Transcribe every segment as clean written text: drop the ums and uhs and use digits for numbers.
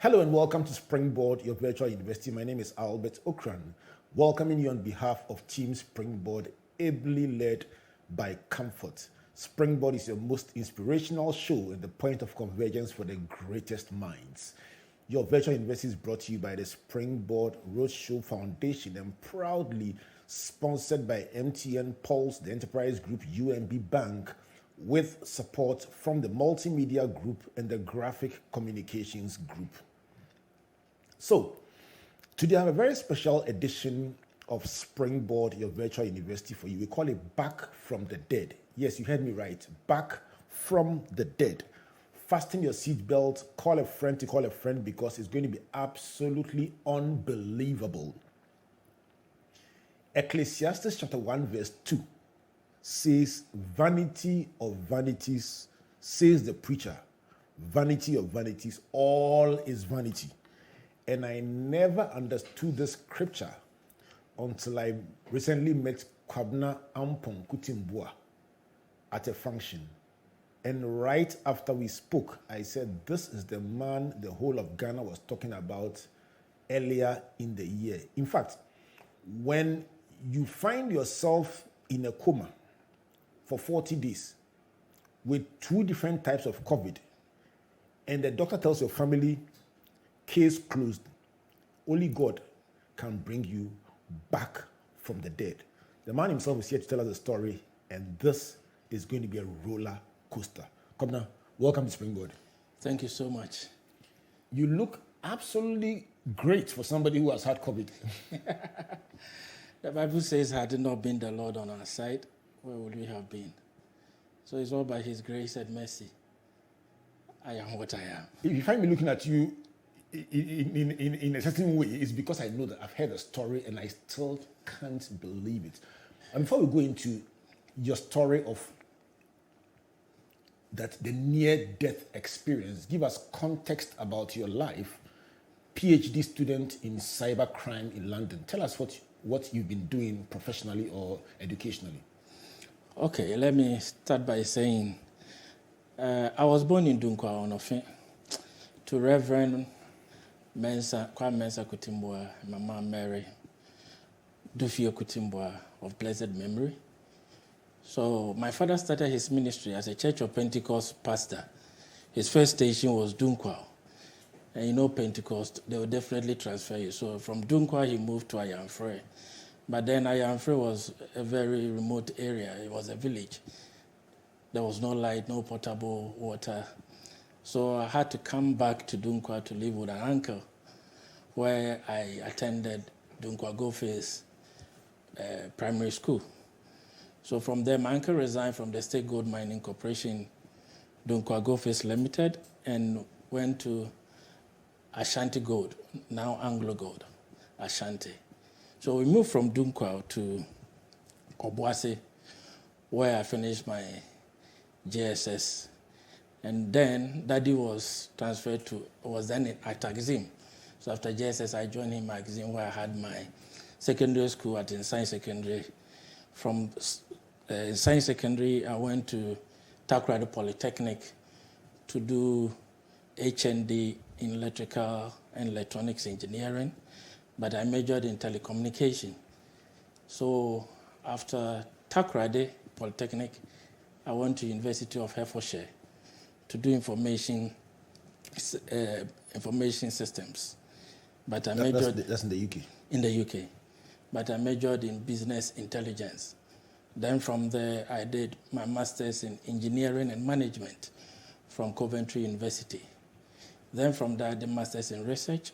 Hello and welcome to Springboard, your virtual university. My name is Albert Okran, welcoming you on behalf of Team Springboard, ably led by Comfort. Springboard is your most inspirational show and the point of convergence for the greatest minds. Your virtual university is brought to you by the Springboard Roadshow Foundation and proudly sponsored by MTN Pulse, the Enterprise Group, UMB Bank, with support from the Multimedia Group and the Graphic Communications Group. So, today I have a very special edition of Springboard, your virtual university for you. We call it Back from the Dead. Yes, you heard me right. Back from the Dead. Fasten your seatbelt, call a friend to call a friend because it's going to be absolutely unbelievable. Ecclesiastes chapter 1 verse 2 says, "Vanity of vanities, says the preacher. Vanity of vanities, all is vanity." And I never understood this scripture until I recently met Kwabena Ampong Kutin-Buah at a function. And right after we spoke, I said, this is the man the whole of Ghana was talking about earlier in the year. In fact, when you find yourself in a coma for 40 days with 2 different types of COVID, and the doctor tells your family, case closed, only God can bring you back from the dead. The man himself is here to tell us a story, and this is going to be a roller coaster. Come now, welcome to Springboard. Thank you so much. You look absolutely great for somebody who has had COVID. The Bible says, had it not been the Lord on our side, where would we have been? So it's all by his grace and mercy. I am what I am. If you find me looking at you in a certain way, it's because I know that I've heard a story and I still can't believe it. And before we go into your story of that the near-death experience, give us context about your life. PhD student in cybercrime in London. Tell us what you've been doing professionally or educationally. Okay, let me start by saying I was born in Dunkwa, Onofe, to Reverend Kwabena Kutin-Buah, my mom Mary Dufio Kutin-Buah of blessed memory. So my father started his ministry as a Church of Pentecost pastor. His first station was Dunkwa. And you know Pentecost, they will definitely transfer you. So from Dunkwa, he moved to Ayamfre. But then Ayamfre was a very remote area. It was a village. There was no light, no potable water. So I had to come back to Dunkwa to live with an uncle, where I attended Dunkwa Goldface Primary School. So from there, my uncle resigned from the State Gold Mining Corporation, Dunkwa Goldface Limited, and went to Ashanti Gold, now Anglo Gold, Ashanti. So we moved from Dunkwa to Obuasi, where I finished my JSS. And then Daddy was transferred was then at Axim. So after JSS, I joined him at Axim, where I had my secondary school at Science Secondary. From Science Secondary, I went to Takoradi Polytechnic to do HND in electrical and electronics engineering, but I majored in telecommunication. So after Takoradi Polytechnic, I went to University of Hertfordshire to do information systems. But I majored... That's in the UK? In the UK. But I majored in business intelligence. Then from there, I did my master's in engineering and management from Coventry University. Then from there, I did master's in research,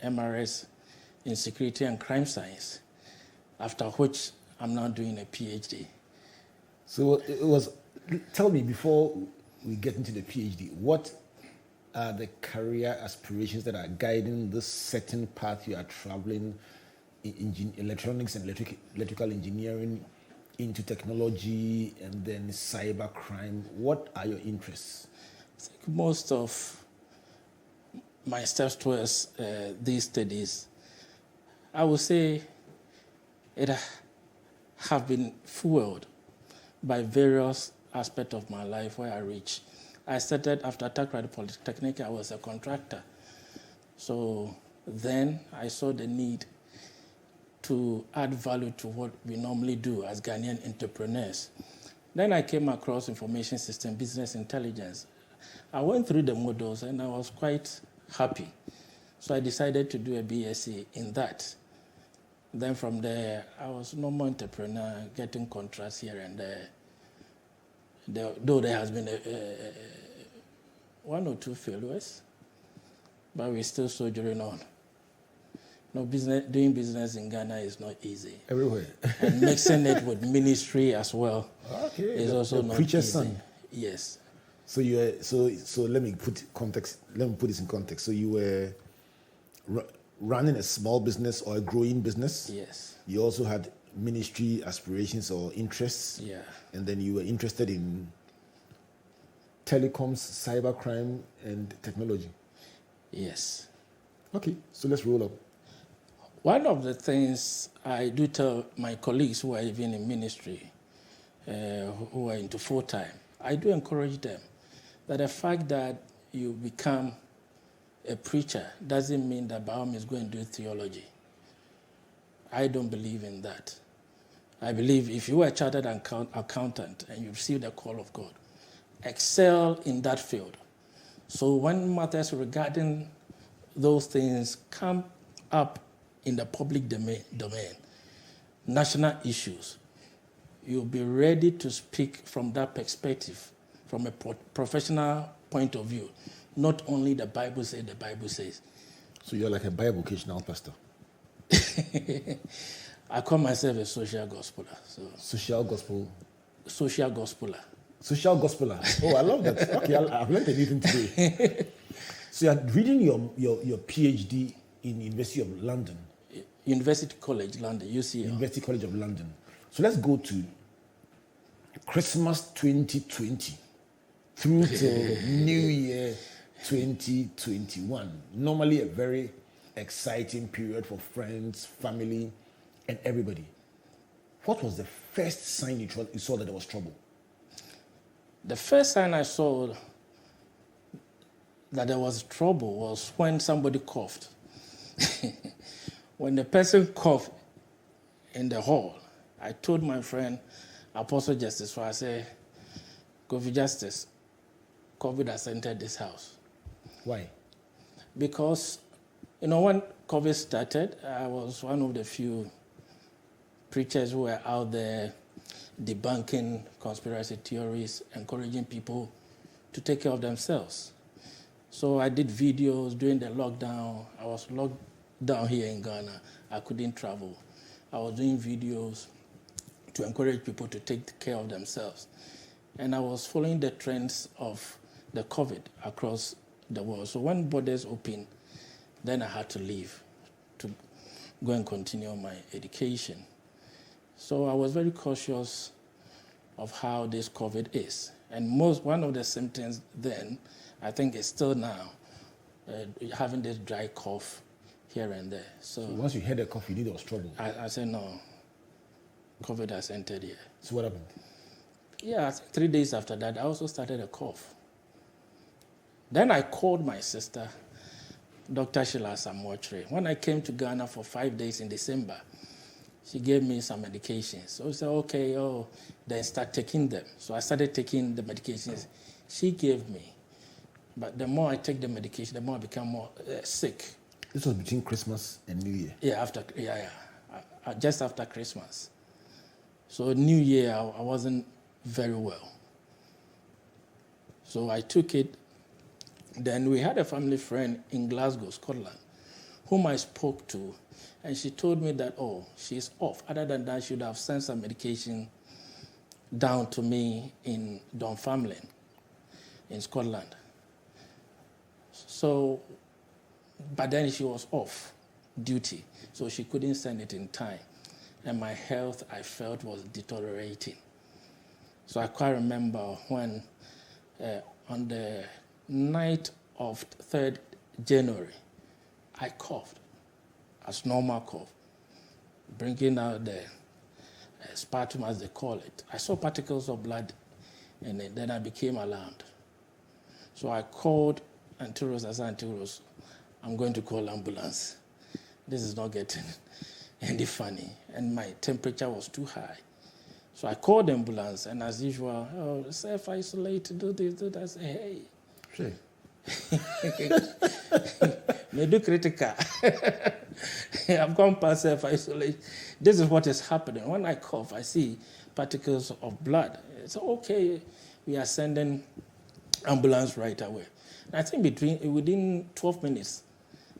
MRS in security and crime science, after which I'm now doing a PhD. So tell me, before we get into the PhD, what are the career aspirations that are guiding this certain path you are traveling in electronics and electrical engineering into technology and then cyber crime? What are your interests? I think most of my steps towards these studies, I would say it have been fueled by various aspects of my life where I reached. I started after Takoradi Polytechnic, I was a contractor. So then I saw the need to add value to what we normally do as Ghanaian entrepreneurs. Then I came across information system business intelligence. I went through the models and I was quite happy. So I decided to do a BSc in that. Then from there, I was a normal entrepreneur, getting contracts here and there. Though there has been one or two failures, but we're still soldiering on. No, doing business in Ghana is not easy. Everywhere. And mixing it with ministry as well is also not preacher's easy. son. Yes. So you were so let me put this in context. So you were running a small business or a growing business. Yes. You also had ministry aspirations or interests. Yeah. And then you were interested in telecoms, cybercrime, and technology. Yes. Okay, so let's roll up. One of the things I do tell my colleagues who are even in ministry, who are into full-time, I do encourage them that the fact that you become a preacher doesn't mean that by all means go and do theology. I don't believe in that. I believe if you are a chartered accountant and you receive the call of God, excel in that field. So when matters regarding those things come up in the public domain, national issues, you'll be ready to speak from that perspective, from a professional point of view, not only the Bible says. So you're like a bivocational pastor. I call myself a social gospeler. So Social gospel. social gospeler. Social gospeler. Oh, I love that. Okay, I've learned anything today. So you're reading your PhD in University of London. University College London, UCL. University College of London. So let's go to Christmas 2020 through to New Year 2021. Normally a very exciting period for friends, family, and everybody. What was the first sign you saw that there was trouble? The first sign I saw that there was trouble was when somebody coughed. When the person coughed in the hall, I told my friend, Apostle Justice, so I said, COVID Justice, COVID has entered this house. Why? Because, when COVID started, I was one of the few preachers who were out there debunking conspiracy theories, encouraging people to take care of themselves. So I did videos during the lockdown. I was locked down here in Ghana. I couldn't travel. I was doing videos to encourage people to take care of themselves. And I was following the trends of the COVID across the world. So when borders opened, then I had to leave to go and continue my education. So I was very cautious of how this COVID is. And one of the symptoms then, I think it's still now, having this dry cough here and there. So once you had a cough, you knew there was trouble. I said, no, COVID has entered here. So what happened? Yeah, I think 3 days after that, I also started a cough. Then I called my sister, Dr. Sheila Samwatre. When I came to Ghana for 5 days in December, she gave me some medications. So I said, okay, then start taking them. So I started taking the medications she gave me. But the more I take the medication, the more I become more sick. This was between Christmas and New Year? Yeah, just after Christmas. So New Year, I wasn't very well. So I took it. Then we had a family friend in Glasgow, Scotland, whom I spoke to, and she told me that, she's off. Other than that, she would have sent some medication down to me in Dunfermline, in Scotland. So, but then she was off duty, so she couldn't send it in time. And my health, I felt, was deteriorating. So I quite remember when, on the night of 3rd January, I coughed, as normal cough, bringing out the sputum, as they call it. I saw particles of blood in it, then I became alarmed. So I called Antiros. I said, Antiros, I'm going to call ambulance. This is not getting any funny. And my temperature was too high. So I called the ambulance, and as usual, oh, self-isolate, do this, do that. I say, hey. Sure. Me do critical. I've gone past self-isolate. This is what is happening. When I cough, I see particles of blood. It's okay. We are sending ambulance right away. And I think within 12 minutes,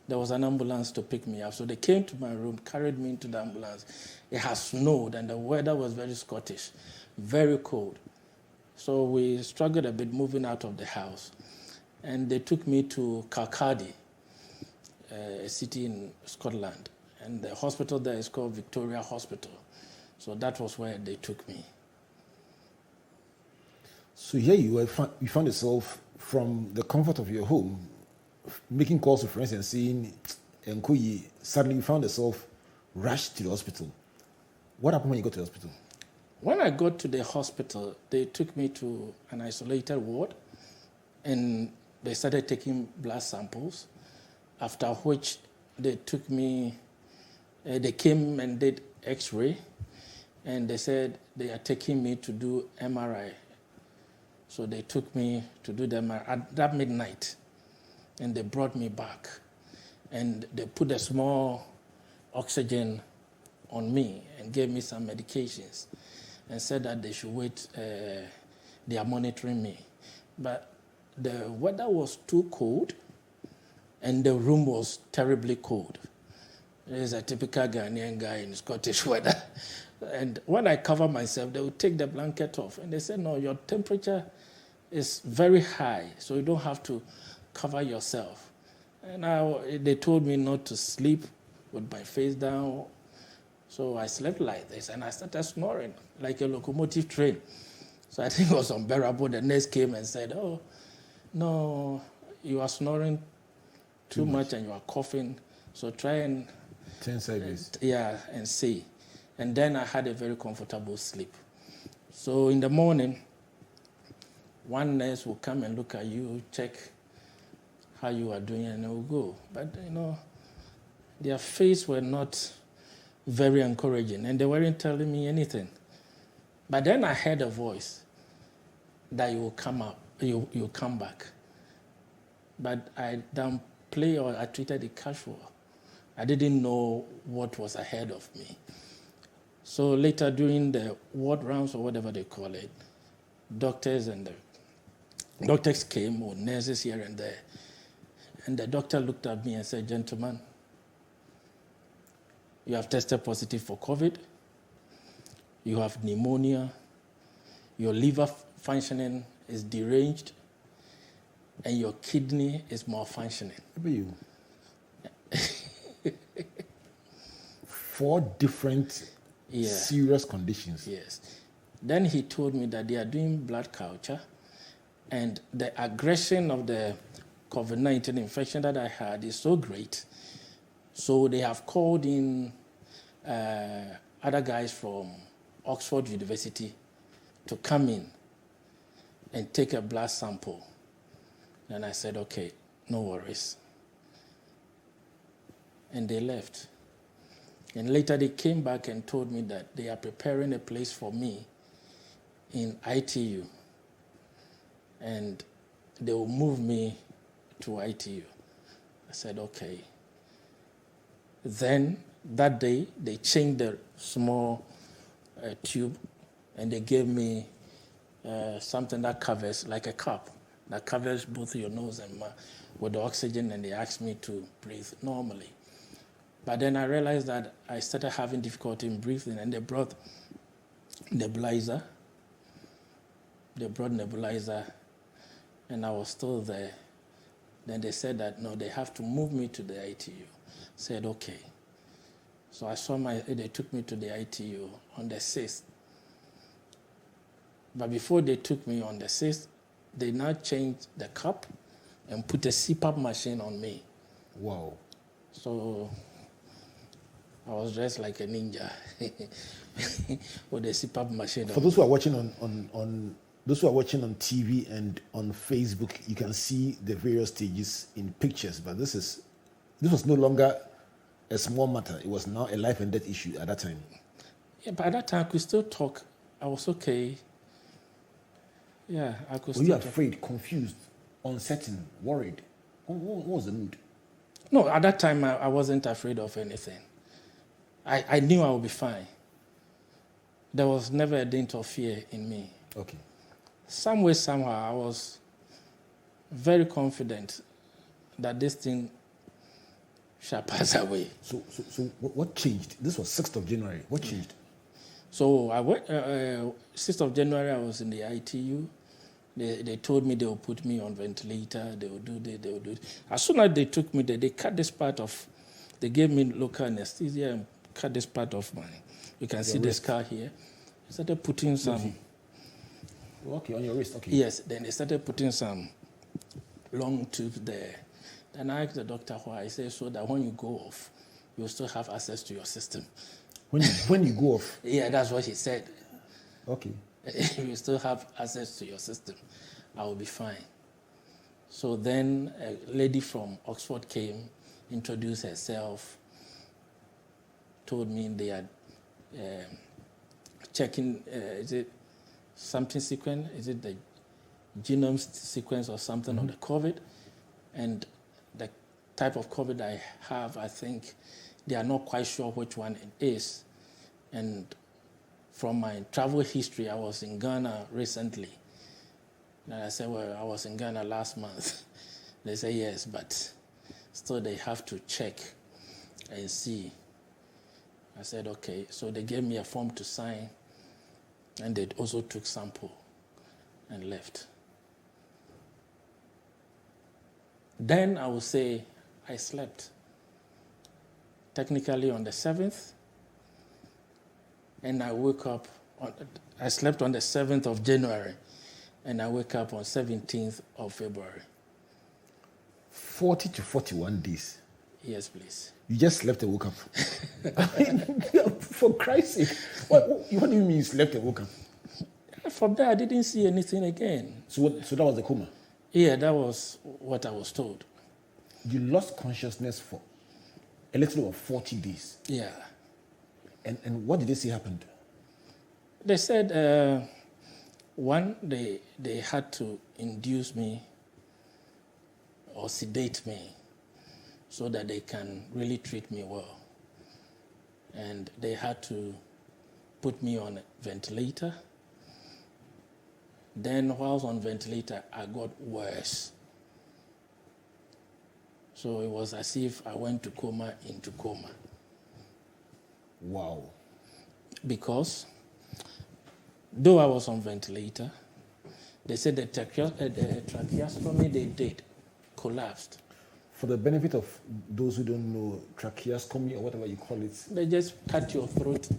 there was an ambulance to pick me up. So they came to my room, carried me into the ambulance. It had snowed, and the weather was very Scottish, very cold. So we struggled a bit moving out of the house. And they took me to Kirkcaldy, a city in Scotland. And the hospital there is called Victoria Hospital. So that was where they took me. So here you found yourself from the comfort of your home, making calls to friends and saying, Nkoyi, suddenly you found yourself rushed to the hospital. What happened when you got to the hospital? When I got to the hospital, they took me to an isolated ward, and they started taking blood samples, after which they took me, they came and did X-ray, and they said they are taking me to do MRI. So they took me to do the MRI at that midnight, and they brought me back, and they put a small oxygen on me and gave me some medications and said that they should wait, they are monitoring me. But the weather was too cold and the room was terribly cold. There's a typical Ghanaian guy in Scottish weather. And when I cover myself, they would take the blanket off. And they said, no, your temperature is very high, so you don't have to cover yourself. And they told me not to sleep with my face down. So I slept like this, and I started snoring like a locomotive train. So I think it was unbearable. The nurse came and said, oh, no, you are snoring too much and you are coughing. So try and... 10 service. And see. And then I had a very comfortable sleep. So in the morning, one nurse will come and look at you, check how you are doing, and they will go. But, their face were not very encouraging, and they weren't telling me anything. But then I heard a voice that you will come up, you'll come back. But I downplayed, or I treated it casual. I didn't know what was ahead of me. So later during the ward rounds, or whatever they call it, doctors came, or nurses here and there. And the doctor looked at me and said, gentlemen, you have tested positive for COVID, you have pneumonia, your liver functioning is deranged, and your kidney is malfunctioning. How about you? 4 different serious conditions. Yes. Then he told me that they are doing blood culture, and the aggression of the COVID-19 infection that I had is so great. So they have called in other guys from Oxford University to come in and take a blood sample. And I said, okay, no worries. And they left. And later they came back and told me that they are preparing a place for me in ITU. And they will move me to ITU. I said, okay. Then that day, they changed the small tube, and they gave me something that covers, like a cup, that covers both your nose and mouth with the oxygen, and they asked me to breathe normally. But then I realized that I started having difficulty in breathing, and they brought nebulizer. And I was still there. Then they said that, no, they have to move me to the ITU. Said, okay. So they took me to the ITU on the 6th. But before they took me on the 6th, they now changed the cup and put a CPAP machine on me. Wow. So I was dressed like a ninja with a CPAP machine. For those who are watching on those who are watching on TV and on Facebook, you can see the various stages in pictures, but this is This was no longer a small matter. It was now a life and death issue at that time. Yeah, but at that time, I could still talk. I was okay. Yeah, I could Were still you talk. afraid, confused, uncertain, worried? What was the mood? No, at that time, I wasn't afraid of anything. I knew I would be fine. There was never a dint of fear in me. Okay. Some way, somehow, I was very confident that this thing shall pass away. So what changed? This was 6th of January. What changed? So I went, 6th of January, I was in the ITU. They told me they would put me on ventilator, they would do this, they would do it. As soon as they took me there, they cut this part of, they gave me local anesthesia and cut this part of my, you can see the scar here. They started putting some. Okay, on your wrist, okay. Yes, then they started putting some long tube there. Then I asked the doctor why. He said, so that when you go off, you'll still have access to your system. When you go off? Yeah, that's what he said. Okay. You still have access to your system. I will be fine. So then a lady from Oxford came, introduced herself, told me they are checking, is it something sequence? Is it the genome sequence or something on the COVID? And the type of COVID I have, I think they are not quite sure which one it is. And from my travel history, I was in Ghana recently. And I said, well, I was in Ghana last month. They say, yes, but still they have to check and see. I said, okay. So they gave me a form to sign, and they also took sample and left. Then I would say I slept. Technically on the 7th, and I woke up, I slept on the 7th of January, and I wake up on 17th of February. 40 to 41 days. Yes, please. You just slept and woke up. I mean, for Christ's sake. What do you mean you slept and woke up? From there, I didn't see anything again. So that was the coma? Yeah, that was what I was told. You lost consciousness for a little over 40 days. Yeah. And what did they say happened? They said, one, they had to induce me or sedate me so that they can really treat me well. And they had to put me on a ventilator. Then while on ventilator, I got worse. So it was as if I went to coma into coma. Wow. Because though I was on ventilator, they said the tracheostomy they did collapsed. For the benefit of those who don't know, tracheostomy or whatever you call it. They just cut your throat.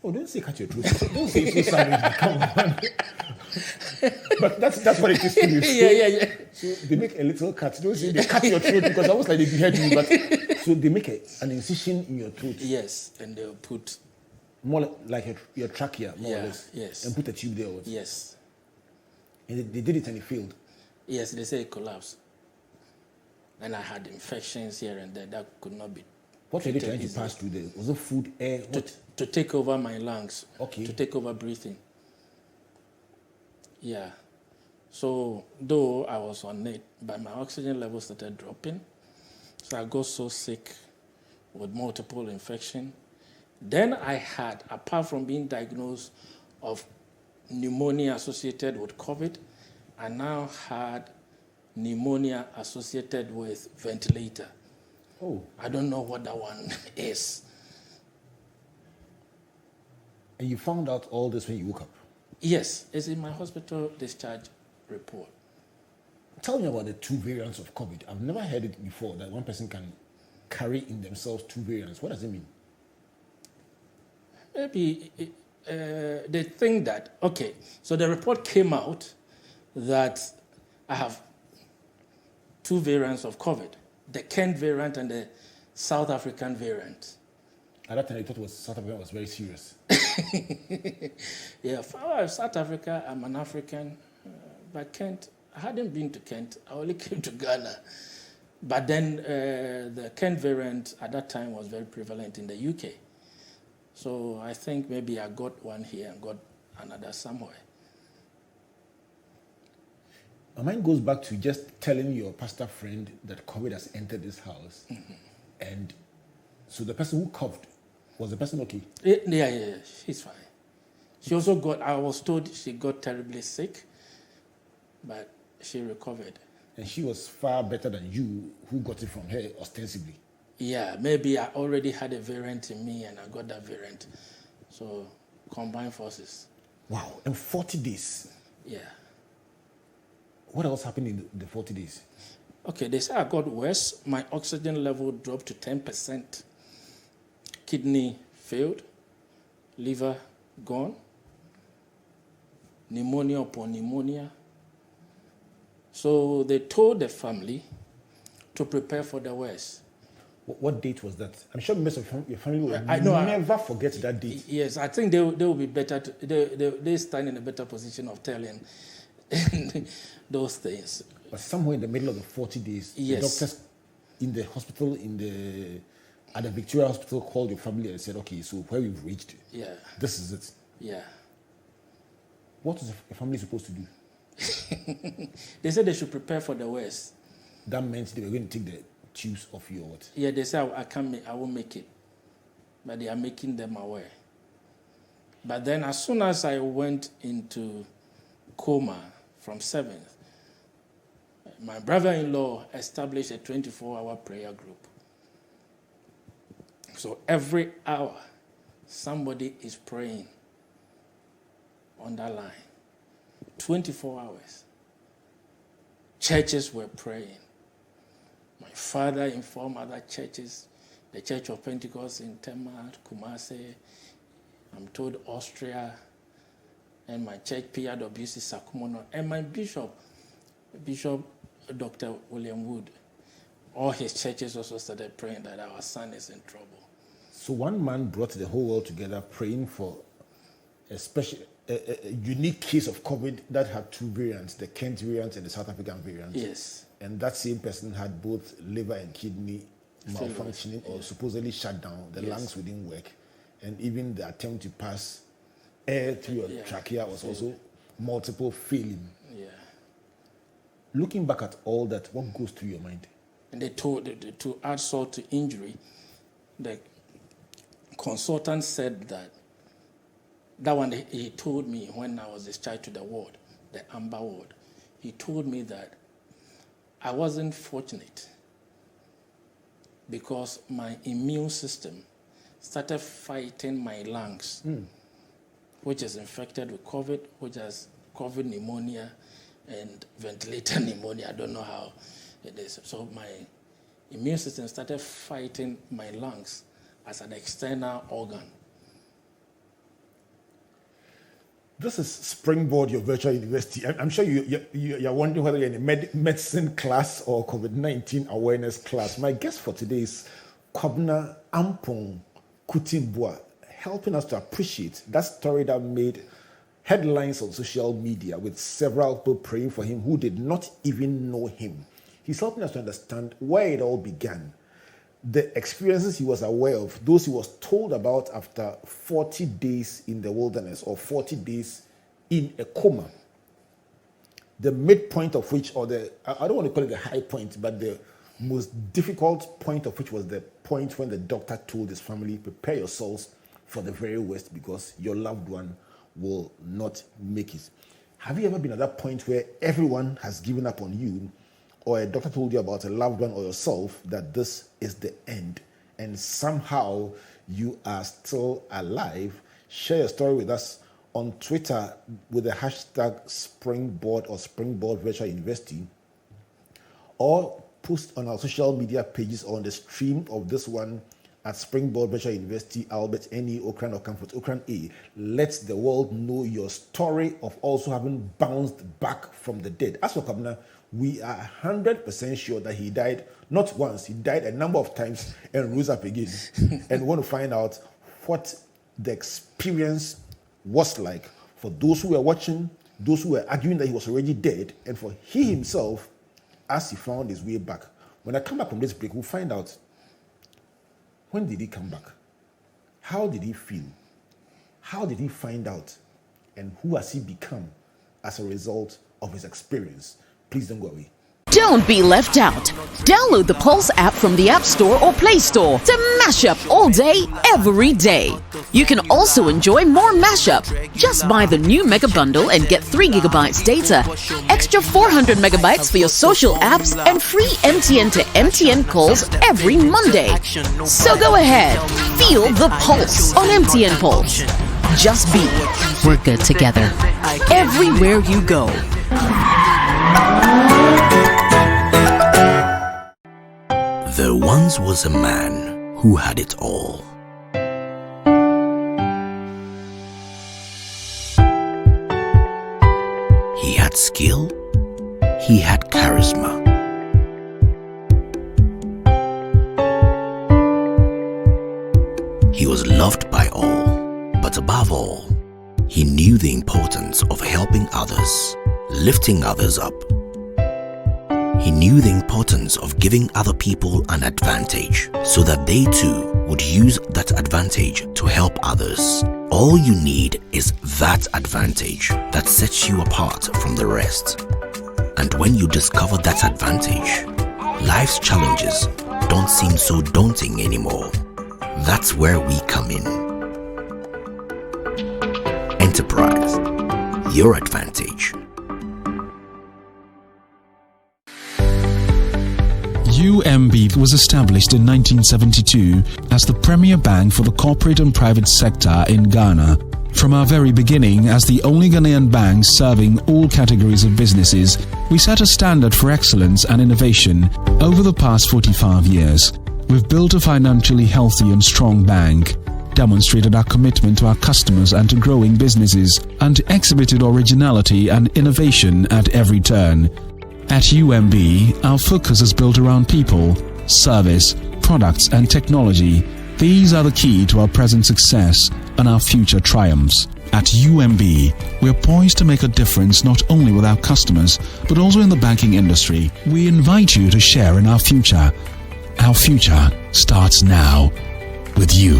Oh, don't say cut your throat. Don't say it's so savage. Come on. But that's what it is to you. So, Yeah. So they make a little cut. Don't say they cut your throat because I was like they behead you. But so they make an incision in your throat. Yes, and they'll put More like your trachea, more or Yeah, less. yes. And put a tube there. Also. yes. And they did it and it failed. Yes, they say it collapsed. And I had infections here and there that could not be What were they treated trying to easily. pass through there? Was it food, air? What? To take over my lungs. Okay. To take over breathing. Yeah. So though I was on it, but my oxygen level started dropping. So I got so sick with multiple infection. Then I had, apart from being diagnosed of pneumonia associated with COVID, I now had pneumonia associated with ventilator. Oh. I don't know what that one is. And you found out all this when you woke up? Yes, it's in my hospital discharge report. Tell me about the two variants of COVID. I've never heard it before that one person can carry in themselves two variants. What does it mean? Maybe they think that, okay, so the report came out that I have two variants of COVID, the Kent variant and the South African variant. At that time, I thought South Africa was very serious. Yeah, for South Africa, I'm an African, but Kent, I hadn't been to Kent. I only came to Ghana. But then the Kent variant at that time was very prevalent in the UK. So I think maybe I got one here and got another somewhere. My mind goes back to just telling your pastor friend that COVID has entered this house. Mm-hmm. And so the person who coughed, was the person okay? Yeah, she's fine. She also got, I was told she got terribly sick, but she recovered. And she was far better than you, who got it from her ostensibly. Yeah, maybe I already had a variant in me and I got that variant. So, combined forces. Wow, and 40 days. Yeah. What else happened in the 40 days? Okay, they say I got worse. My oxygen level dropped to 10%. Kidney failed. Liver gone. Pneumonia upon pneumonia. So they told the family to prepare for the worst. What date was that? I'm sure most of your family will never forget that date. Yes, I think they will be better. They stand in a better position of telling those things. But somewhere in the middle of the 40 days, yes. The doctors in the hospital, at the Victoria Hospital, called your family and said, okay, so where we've reached, this is it. Yeah. What was the family supposed to do? They said they should prepare for the worst. That meant they were going to take the tubes off your what? Yeah, they said I won't make it. But they are making them aware. But then as soon as I went into coma from 7th, my brother-in-law established a 24-hour prayer group. So every hour, somebody is praying on that line. 24 hours. Churches were praying. My father informed other churches, the Church of Pentecost in Tema, Kumasi, I'm told Austria, and my church, PRWC Sakumono, and my Bishop Dr. William Wood. All his churches also started praying that our son is in trouble. So one man brought the whole world together praying for a unique case of COVID that had two variants, the Kent variant and the South African variant. Yes. And that same person had both liver and kidney malfunctioning or supposedly shut down. The lungs wouldn't work. And even the attempt to pass air through your trachea was also multiple failing. Yeah. Looking back at all that, what goes through your mind? And they told to add salt to injury, the consultant said that one he told me when I was discharged to the ward, the Amber ward, he told me that I wasn't fortunate because my immune system started fighting my lungs, which is infected with COVID, which has COVID pneumonia and ventilator pneumonia. I don't know how it is. So my immune system started fighting my lungs as an external organ. This is Springboard, your virtual university. I'm sure you're wondering whether you're in a medicine class or COVID-19 awareness class. My guest for today is Kwabena Ampong Kutin-Buah, helping us to appreciate that story that made headlines on social media with several people praying for him who did not even know him. He's helping us to understand where it all began, the experiences he was aware of, those he was told about after 40 days in the wilderness or 40 days in a coma. The midpoint of which, or I don't want to call it the high point, but the most difficult point of which was the point when the doctor told his family, prepare yourselves for the very worst because your loved one will not make it. Have you ever been at that point where everyone has given up on you, or a doctor told you about a loved one or yourself that this is the end, and somehow you are still alive? Share your story with us on Twitter with the hashtag Springboard or Springboard Virtual University, or post on our social media pages on the stream of this one at Springboard Virtual University, Albert, NE, Okran, or Comfort, Okran A. Let the world know your story of also having bounced back from the dead. As for Kwabena, we are 100% sure that he died not once, he died a number of times and rose up again. And we want to find out what the experience was like for those who were watching, those who were arguing that he was already dead, and for he himself as he found his way back. When I come back from this break, we'll find out, when did he come back? How did he feel? How did he find out? And who has he become as a result of his experience? Please don't go away. Don't be left out. Download the Pulse app from the App Store or Play Store to mash up all day, every day. You can also enjoy more mashup. Just buy the new Mega Bundle and get 3 gigabytes data, extra 400 megabytes for your social apps, and free MTN to MTN calls every Monday. So go ahead, feel the Pulse on MTN Pulse. Just be. We're good together. Everywhere you go. There once was a man who had it all. He had skill, he had charisma. He was loved by all, but above all, he knew the importance of helping others, lifting others up. He knew the importance of giving other people an advantage so that they too would use that advantage to help others. All you need is that advantage that sets you apart from the rest. And when you discover that advantage, life's challenges don't seem so daunting anymore. That's where we come in. Enterprise, your advantage. UMB was established in 1972 as the premier bank for the corporate and private sector in Ghana. From our very beginning, as the only Ghanaian bank serving all categories of businesses, we set a standard for excellence and innovation. Over the past 45 years, we've built a financially healthy and strong bank, demonstrated our commitment to our customers and to growing businesses, and exhibited originality and innovation at every turn. At UMB, our focus is built around people, service, products and technology. These are the key to our present success and our future triumphs. At UMB, we are poised to make a difference not only with our customers, but also in the banking industry. We invite you to share in our future. Our future starts now with you.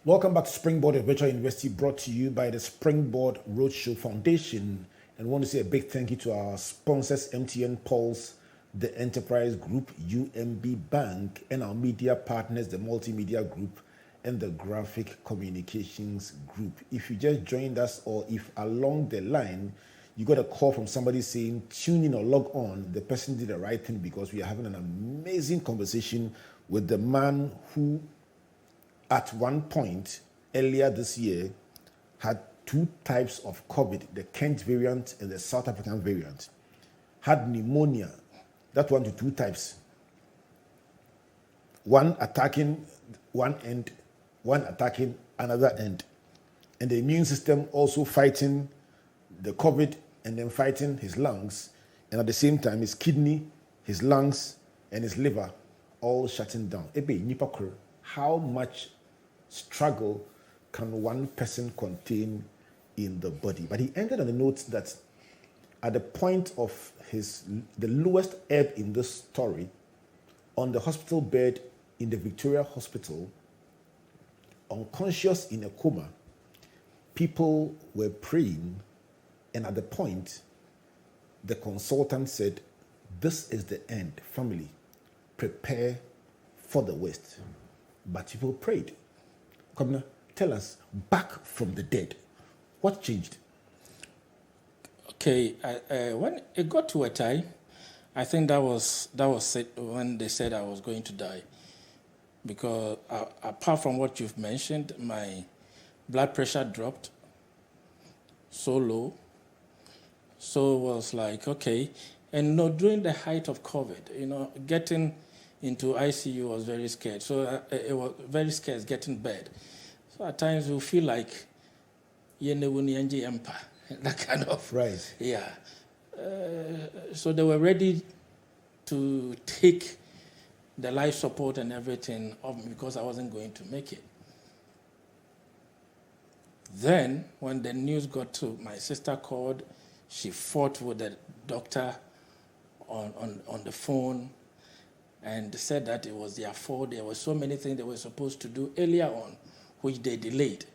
Welcome back to Springboard, a virtual university brought to you by the Springboard Roadshow Foundation. And I want to say a big thank you to our sponsors, MTN Pulse, the Enterprise Group, UMB Bank, and our media partners, the Multimedia Group and the Graphic Communications Group. If you just joined us, or if along the line you got a call from somebody saying tune in or log on, the person did the right thing, because we are having an amazing conversation with the man who at one point earlier this year had 2 types of COVID, the Kent variant and the South African variant. Had pneumonia, that one to 2 types. One attacking one end, one attacking another end. And the immune system also fighting the COVID and then fighting his lungs. And at the same time, his kidney, his lungs, and his liver all shutting down. How much struggle can one person contain in the body? But he ended on the note that at the point of the lowest ebb in this story, on the hospital bed in the Victoria Hospital, unconscious in a coma, people were praying, and at the point, the consultant said, "This is the end, family, prepare for the worst." But people prayed. Kwabena, tell us, back from the dead, what changed? Okay, when it got to a time, I think that was it when they said I was going to die, because apart from what you've mentioned, my blood pressure dropped so low, so it was like, okay, and during the height of COVID, getting into ICU was very scared. So it was very scared getting bed. So at times you feel like that kind of. Right. Yeah. So they were ready to take the life support and everything off me because I wasn't going to make it. Then, when the news got to my sister called, she fought with the doctor on the phone and said that it was their fault. There were so many things they were supposed to do earlier on, which they delayed.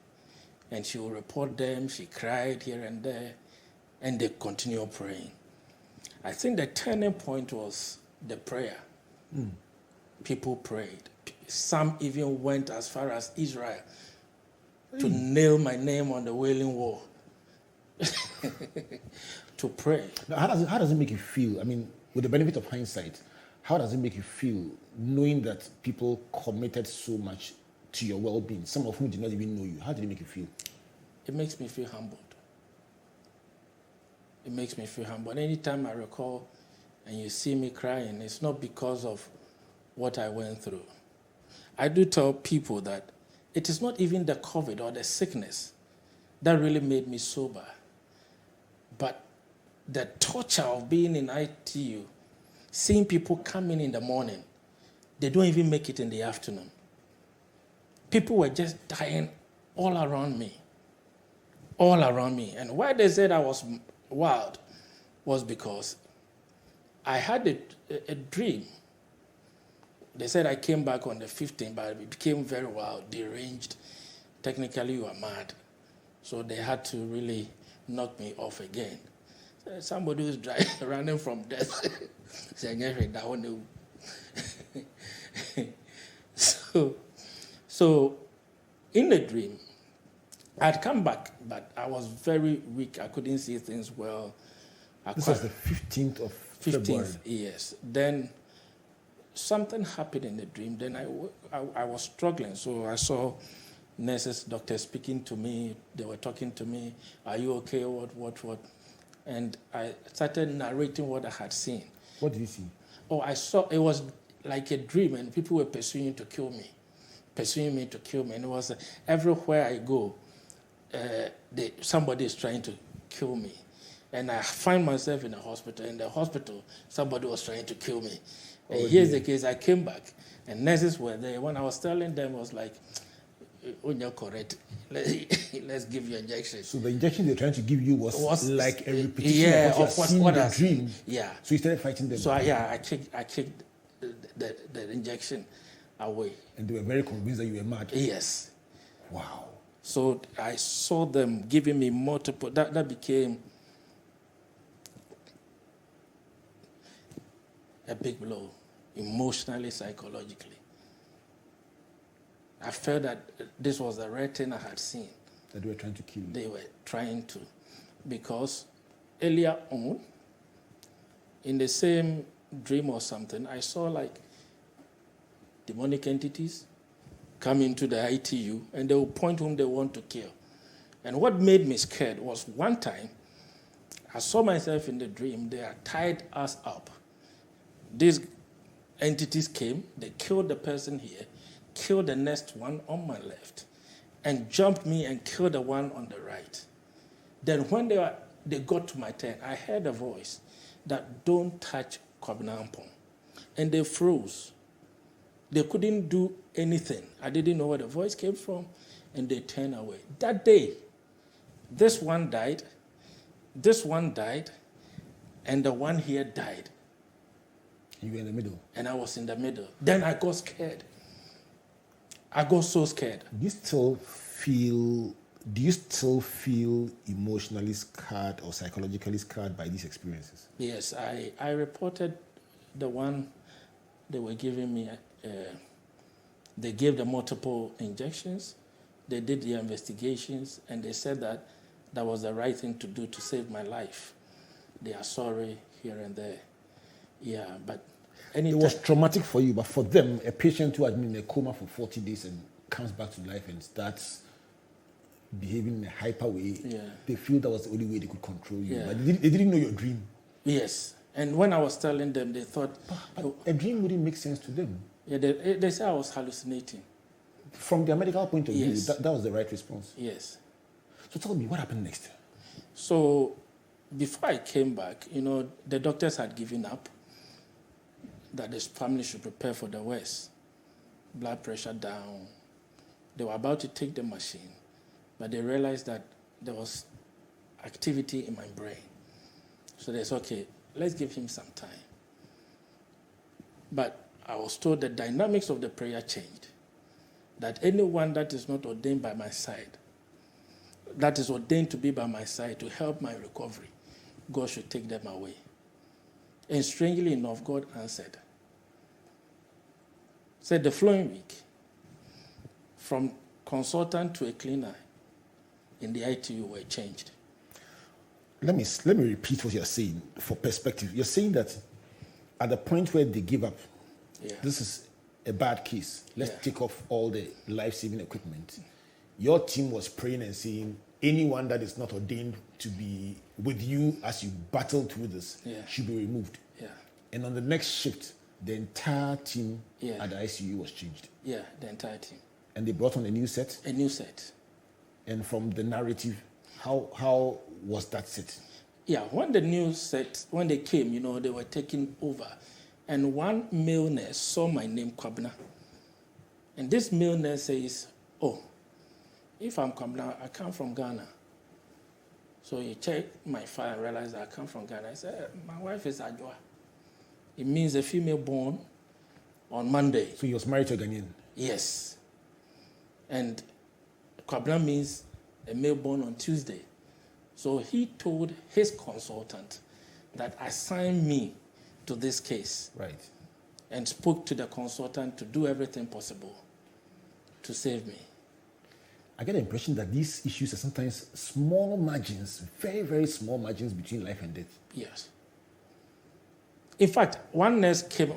And she will report them. She cried here and there, and they continue praying. I think the turning point was the prayer. People prayed. Some even went as far as Israel to nail my name on the Wailing Wall to pray. Now, how does it make you feel? I mean, with the benefit of hindsight, how does it make you feel knowing that people committed so much to your well-being, some of whom did not even know you? How did it make you feel? It makes me feel humbled. It makes me feel humbled. Anytime I recall and you see me crying, it's not because of what I went through. I do tell people that it is not even the COVID or the sickness that really made me sober, but the torture of being in ITU, seeing people coming in the morning, they don't even make it in the afternoon. People were just dying all around me. All around me. And why they said I was wild was because I had a dream. They said I came back on the 15th, but it became very wild, deranged. Technically, you are mad. So they had to really knock me off again. Somebody who's running from death. So in the dream, I'd come back, but I was very weak. I couldn't see things well. This was the 15th of February. 15th, yes. Then something happened in the dream. Then I was struggling. So I saw nurses, doctors speaking to me. They were talking to me. Are you okay? What? And I started narrating what I had seen. What did you see? Oh, I saw, it was like a dream, and people were pursuing to kill me. And it was everywhere I go, somebody is trying to kill me. And I find myself in a hospital. In the hospital, somebody was trying to kill me. And here's the case, I came back, and nurses were there. When I was telling them, I was like, you're correct. Let's give you an injection. So the injection they're trying to give you was like a repetition of what you had seen in the dream. Yeah. So you started fighting them. So I kicked the injection away. And they were very convinced that you were mad. Yes. Wow. So I saw them giving me multiple. That became a big blow, emotionally, psychologically. I felt that this was the right thing I had seen. That they were trying to kill you. They were trying to. Because earlier on, in the same dream or something, I saw like demonic entities come into the ITU and they will point whom they want to kill. And what made me scared was one time, I saw myself in the dream, they had tied us up. These entities came, they killed the person here, killed the next one on my left, and jumped me and killed the one on the right. Then when they got to my turn, I heard a voice that don't touch Kwabena Ampong. And they froze. They couldn't do anything. I didn't know where the voice came from, and they turned away. That day, this one died, and the one here died. You were in the middle. And I was in the middle. Then I got scared. I got so scared. Do you still feel emotionally scarred or psychologically scarred by these experiences? Yes, I reported the one they were giving me. They gave the multiple injections. They did the investigations, and they said that was the right thing to do to save my life. They are sorry here and there. Yeah, but it was traumatic for you, but for them, a patient who had been in a coma for 40 days and comes back to life and starts behaving in a hyper way, they feel that was the only way they could control you. Yeah. But they didn't know your dream. Yes. And when I was telling them, they thought... But a dream wouldn't make sense to them. Yeah, they said I was hallucinating. From their medical point of view, that was the right response. Yes. So tell me, what happened next? So before I came back, the doctors had given up that this family should prepare for the worst. Blood pressure down. They were about to take the machine. But they realized that there was activity in my brain. So they said, okay, let's give him some time. But I was told the dynamics of the prayer changed. That anyone that is not ordained by my side, that is ordained to be by my side to help my recovery, God should take them away. And strangely enough, God answered. Said the following week, from consultant to a cleaner in the ITU were changed. Let me repeat what you're saying for perspective. You're saying that at the point where they give up, this is a bad case. Let's take off all the life-saving equipment. Your team was praying and saying, anyone that is not ordained to be with you as you battle through this should be removed. Yeah. And on the next shift, the entire team at the ICU was changed. Yeah, the entire team. And they brought on a new set? A new set. And from the narrative, how was that set? Yeah, when the new set, when they came, they were taking over. And one male nurse saw my name, Kwabena. And this male nurse says, oh, if I'm Kwabena, I come from Ghana. So he checked my file and realized that I come from Ghana. I said, my wife is Adjoa. It means a female born on Monday. So he was married to a Ghanaian? Yes. And Kwabena means a male born on Tuesday. So he told his consultant that assigned me to this case. Right. And spoke to the consultant to do everything possible to save me. I get the impression that these issues are sometimes small margins, very, very small margins between life and death. Yes. In fact, one nurse came,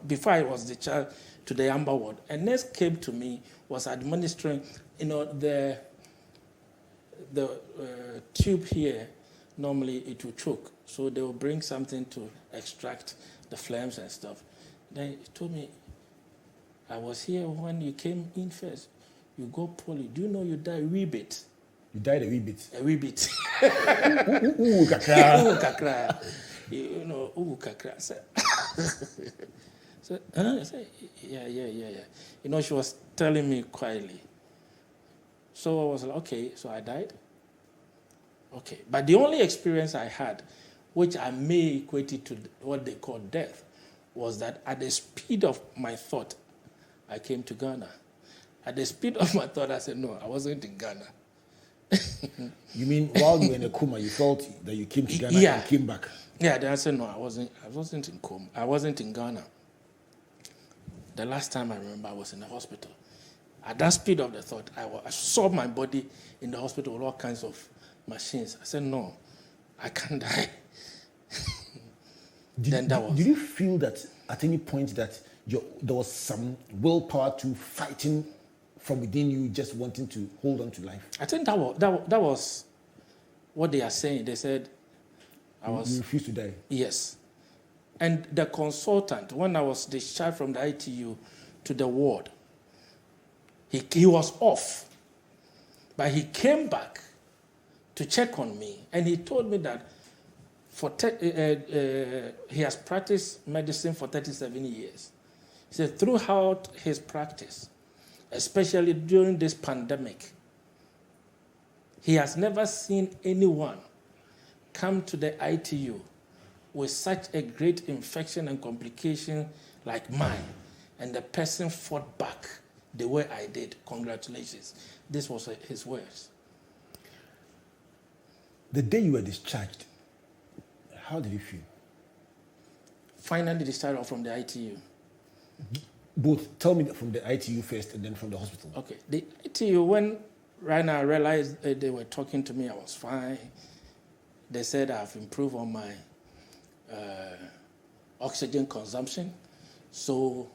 before I was discharged to the Amber ward, a nurse came to me, was administering, the tube here, normally it will choke. So they will bring something to extract the phlegms and stuff. Then he told me, I was here when you came in first. You go poorly. Do you know you died a wee bit? You died a wee bit? A wee bit. Ooh, kakra. Ooh, kakra. Ooh, kakra. So, I said, yeah. She was telling me quietly. So I was like, okay, so I died? Okay. But the only experience I had, which I may equate it to what they call death, was that at the speed of my thought, I came to Ghana. At the speed of my thought, I said, no, I wasn't in Ghana. You mean while you were in a coma, you felt that you came to Ghana and came back? Yeah, then I said, no, I wasn't in coma. I wasn't in Ghana. The last time I remember, I was in the hospital. At that speed of the thought, I saw my body in the hospital with all kinds of machines. I said, no, I can't die. Did you feel that at any point that there was some willpower to fighting from within you, just wanting to hold on to life? I think that was what they are saying. They said You refused to die? Yes. And the consultant, when I was discharged from the ITU to the ward, he was off. But he came back to check on me, and he told me that he has practiced medicine for 37 years. He said throughout his practice, especially during this pandemic, he has never seen anyone come to the ITU with such a great infection and complication like mine, and the person fought back the way I did. Congratulations. This was his words. The day you were discharged, how did you feel? Finally discharged from the ITU. Mm-hmm. Both. Tell me from the ITU first and then from the hospital. Okay. The ITU, when right now I realized they were talking to me, I was fine. They said I've improved on my oxygen consumption, so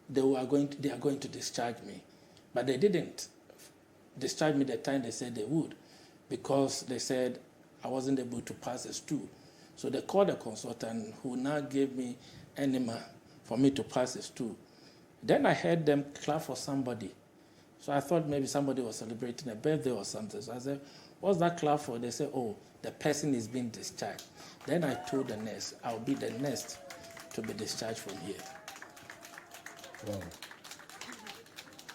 they are going to discharge me. But they didn't discharge me the time they said they would, because they said I wasn't able to pass the stool. So they called a consultant who now gave me enema for me to pass the stool. Then I heard them clap for somebody. So I thought maybe somebody was celebrating a birthday or something. So I said, what's that clap for? They said, oh, the person is being discharged. Then I told the nurse, I'll be the next to be discharged from here. Wow.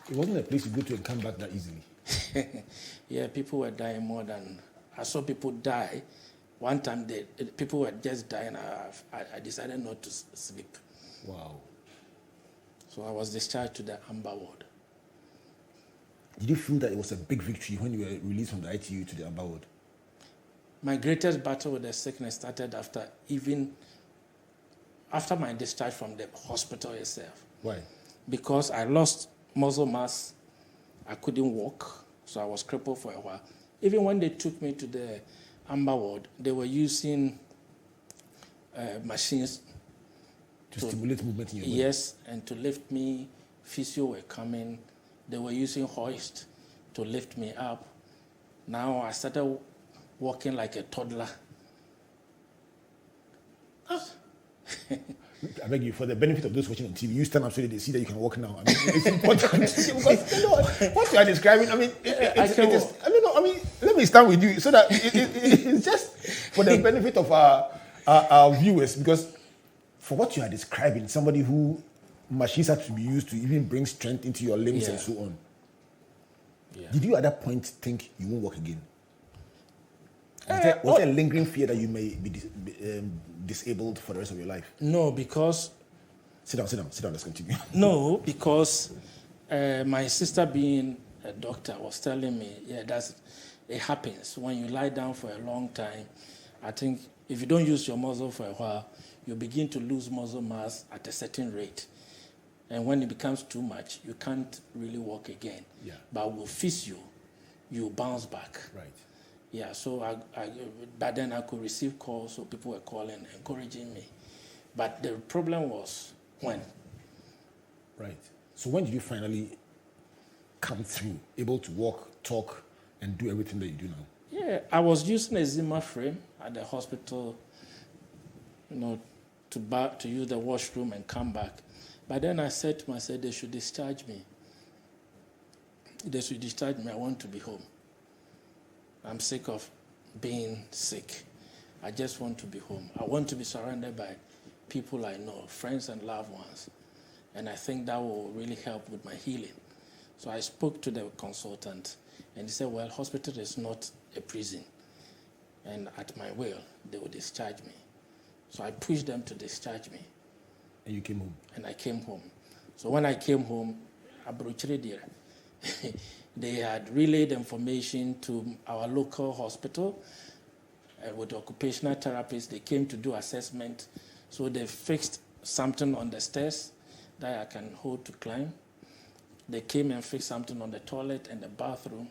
It wasn't a place you go to and come back that easily. Yeah, people were dying more than... I saw people die. One time, people were just dying. I decided not to sleep. Wow. So I was discharged to the Amber ward. Did you feel that it was a big victory when you were released from the ITU to the Amber ward? My greatest battle with the sickness started after my discharge from the hospital itself. Why? Because I lost muscle mass. I couldn't walk, so I was crippled for a while. Even when they took me to the Amber ward, they were using machines to stimulate movement in your body? Yes, and to lift me. Physio were coming. They were using hoist to lift me up. Now I started walking like a toddler. I beg you, for the benefit of those watching on TV, you stand up so that they see that you can walk now. I mean, it's important because what you are describing. I mean, let me start with you so that it's just for the benefit of our viewers, because for what you are describing, somebody who machines have to be used to even bring strength into your limbs and so on. Yeah. Did you at that point think you won't walk again? Was there a lingering fear that you may be disabled for the rest of your life? No, because... Sit down, let's continue. No, because my sister being a doctor was telling me, it happens. When you lie down for a long time, I think if you don't use your muscle for a while, you begin to lose muscle mass at a certain rate. And when it becomes too much, you can't really walk again. Yeah. But with physio, you bounce back. Right. Yeah, so but then I could receive calls, so people were calling, encouraging me. But the problem was when. Right. So when did you finally come through, able to walk, talk, and do everything that you do now? Yeah, I was using a Zimmer frame at the hospital, to use the washroom and come back. But then I said to myself, they should discharge me. I want to be home. I'm sick of being sick. I just want to be home. I want to be surrounded by people I know, friends and loved ones. And I think that will really help with my healing. So I spoke to the consultant, and he said, well, hospital is not a prison. And at my will, they will discharge me. So I pushed them to discharge me. And you came home? And I came home. So when I came home, they had relayed information to our local hospital with the occupational therapists. They came to do assessment. So they fixed something on the stairs that I can hold to climb. They came and fixed something on the toilet and the bathroom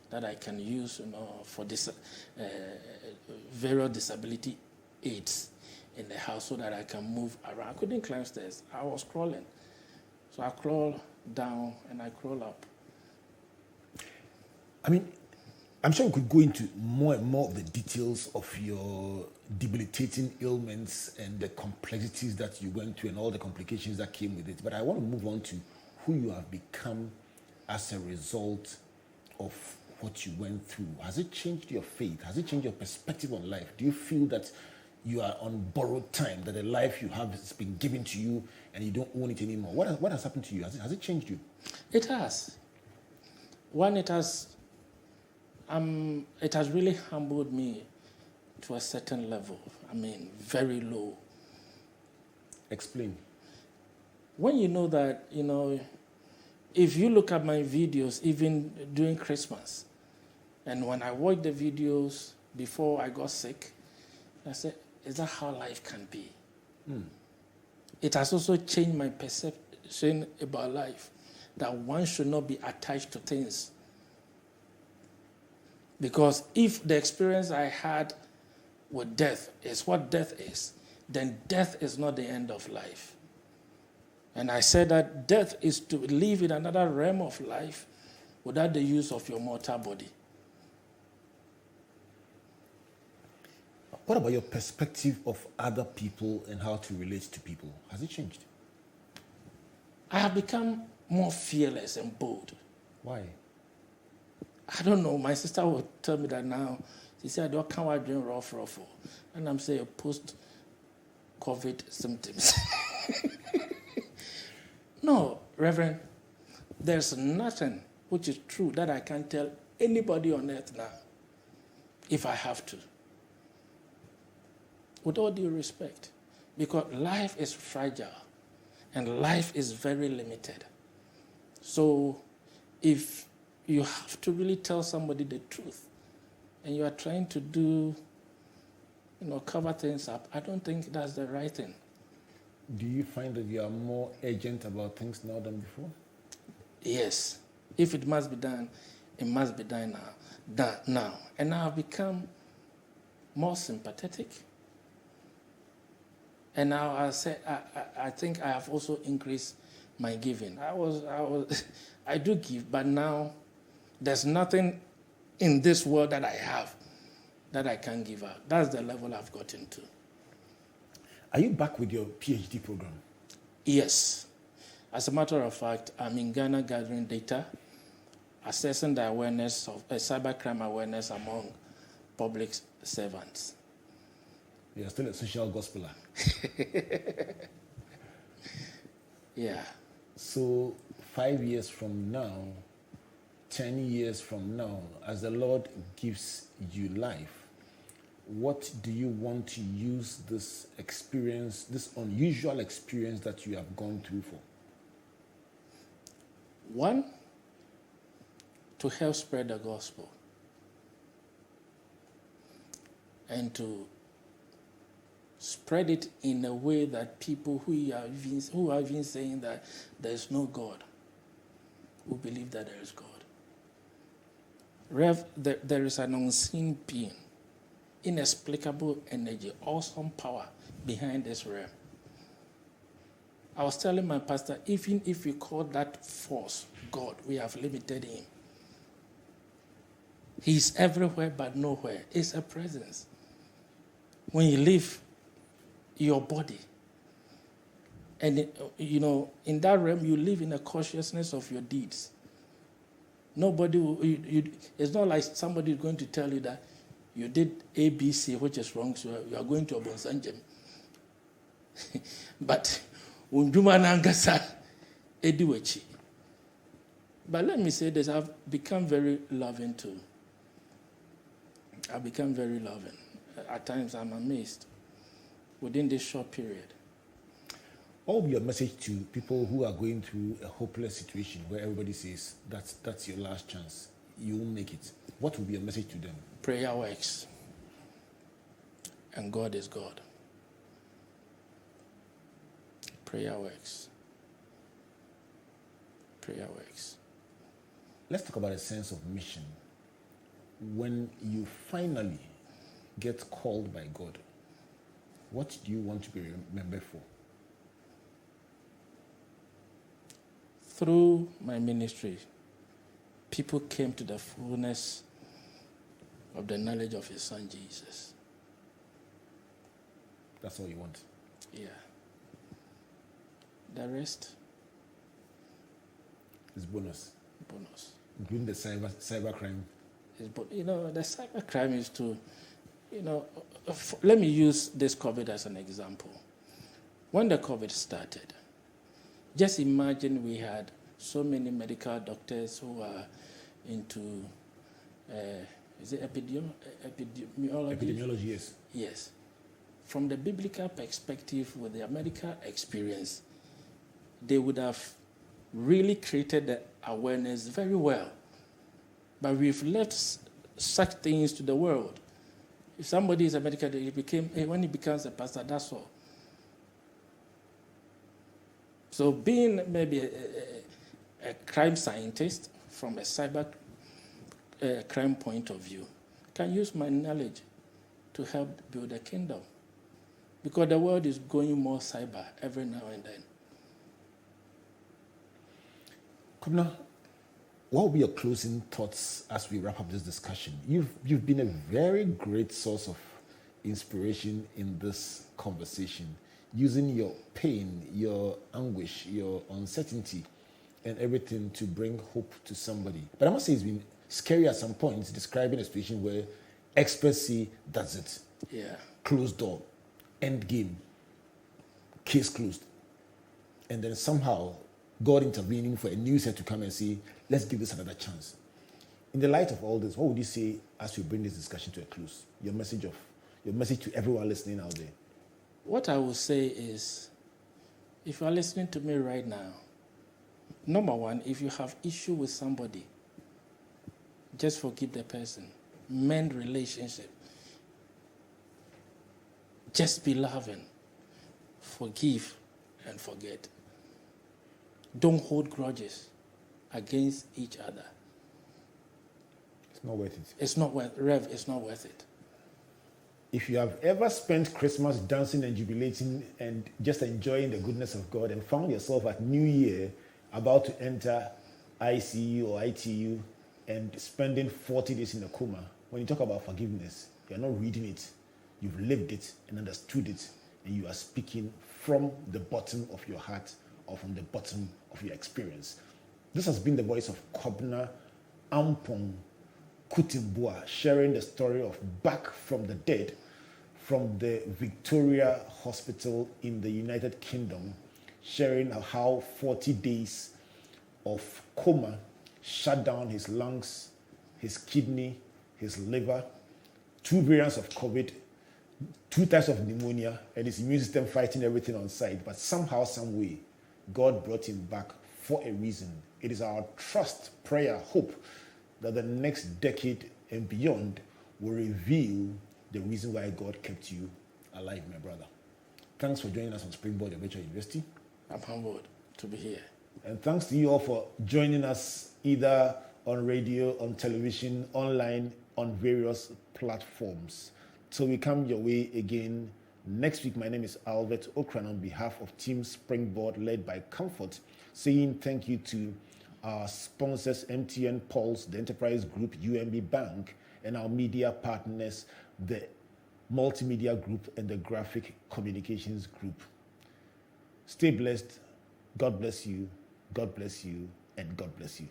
that I can use for this various disability aids in the house so that I can move around. I couldn't climb stairs. I was crawling. So I crawl down and I crawl up. I mean, I'm sure we could go into more and more of the details of your debilitating ailments and the complexities that you went through and all the complications that came with it. But I want to move on to who you have become as a result of what you went through. Has it changed your faith? Has it changed your perspective on life? Do you feel that you are on borrowed time, that the life you have has been given to you and you don't own it anymore? What has happened to you? Has it changed you? It has. It has really humbled me to a certain level. I mean, very low. Explain. When you know that, if you look at my videos, even during Christmas, and when I watched the videos before I got sick, I said, is that how life can be? It has also changed my perception about life, that one should not be attached to things. Because if the experience I had with death is what death is, then death is not the end of life. And I said that death is to live in another realm of life without the use of your mortal body. What about your perspective of other people and how to relate to people? Has it changed? I have become more fearless and bold. Why? I don't know. My sister will tell me that now. She said, I can't drink rough. And I'm saying post-COVID symptoms. No, Reverend, there's nothing which is true, that I can't tell anybody on earth now, if I have to. With all due respect, because life is fragile and life is very limited. So if you have to really tell somebody the truth and you are trying to do, cover things up, I don't think that's the right thing. Do you find that you are more urgent about things now than before? Yes. If it must be done, it must be done now. And now I've become more sympathetic. And now I think I have also increased my giving. I do give, but now there's nothing in this world that I have that I can give out. That's the level I've gotten to. Are you back with your PhD program? Yes. As a matter of fact, I'm in Ghana gathering data, assessing the awareness of cybercrime awareness among public servants. You're still a social gospeler. Yeah. So 5 years from now, 10 years from now, as the Lord gives you life, what do you want to use this experience, this unusual experience that you have gone through for? One, to help spread the gospel and to spread it in a way that people who are even saying that there is no God will believe that there is God. There is an unseen being, inexplicable energy, awesome power behind this realm. I was telling my pastor, even if we call that force God, we have limited him. He's everywhere but nowhere. It's a presence. When you leave your body, and in that realm, you live in a consciousness of your deeds. Nobody will, it's not like somebody is going to tell you that you did A, B, C, which is wrong, so you are going to Obonsanjem. But but let me say this, I've become very loving too. I've become very loving. At times I'm amazed within this short period. What will be your message to people who are going through a hopeless situation where everybody says that's your last chance, you won't make it? What will be your message to them? Prayer works. And God is God. Prayer works. Prayer works. Let's talk about a sense of mission. When you finally get called by God, what do you want to be remembered for? Through my ministry, people came to the fullness of the knowledge of his son Jesus. That's all you want? Yeah. The rest is bonus. Bonus. Including the cybercrime. The cybercrime is to, let me use this COVID as an example. When the COVID started, just imagine we had so many medical doctors who are into, is it epidemiology? Epidemiology, yes. Yes. From the biblical perspective, with their medical experience, they would have really created the awareness very well. But we've left such things to the world. If somebody is a medical doctor, when he becomes a pastor, that's all. So being maybe a crime scientist from a cyber crime point of view, I can use my knowledge to help build a kingdom. Because the world is going more cyber every now and then. Kwabena, what will be your closing thoughts as we wrap up this discussion? You've been a very great source of inspiration in this conversation, using your pain, your anguish, your uncertainty, and everything to bring hope to somebody. But I must say it's been scary at some points, describing a situation where experts say that's it. Yeah. Closed door, end game, case closed. And then somehow God intervening for a new set to come and say, let's give this another chance. In the light of all this, what would you say as we bring this discussion to a close? Your message to everyone listening out there. What I will say is, if you are listening to me right now, number one, if you have issue with somebody, just forgive the person. Mend relationship. Just be loving. Forgive and forget. Don't hold grudges against each other. It's not worth it. It's not worth it. If you have ever spent Christmas dancing and jubilating and just enjoying the goodness of God and found yourself at New Year about to enter ICU or ITU and spending 40 days in a coma, when you talk about forgiveness, you're not reading it. You've lived it and understood it, and you are speaking from the bottom of your heart or from the bottom of your experience. This has been the voice of Kwabena Ampong Kutin-Buah, sharing the story of Back from the Dead from the Victoria Hospital in the United Kingdom, sharing how 40 days of coma shut down his lungs, his kidney, his liver, 2 variants of COVID, 2 types of pneumonia, and his immune system fighting everything on site. But somehow, some way, God brought him back for a reason. It is our trust, prayer, hope that the next decade and beyond will reveal the reason why God kept you alive, my brother. Thanks for joining us on Springboard Virtual University. I'm humbled to be here. And thanks to you all for joining us either on radio, on television, online, on various platforms. Till we come your way again next week, my name is Albert Okran on behalf of Team Springboard led by Comfort, saying thank you to our sponsors, MTN Pulse, the Enterprise Group, UMB Bank, and our media partners, the Multimedia Group and the Graphic Communications Group. Stay blessed. God bless you. God bless you. And God bless you.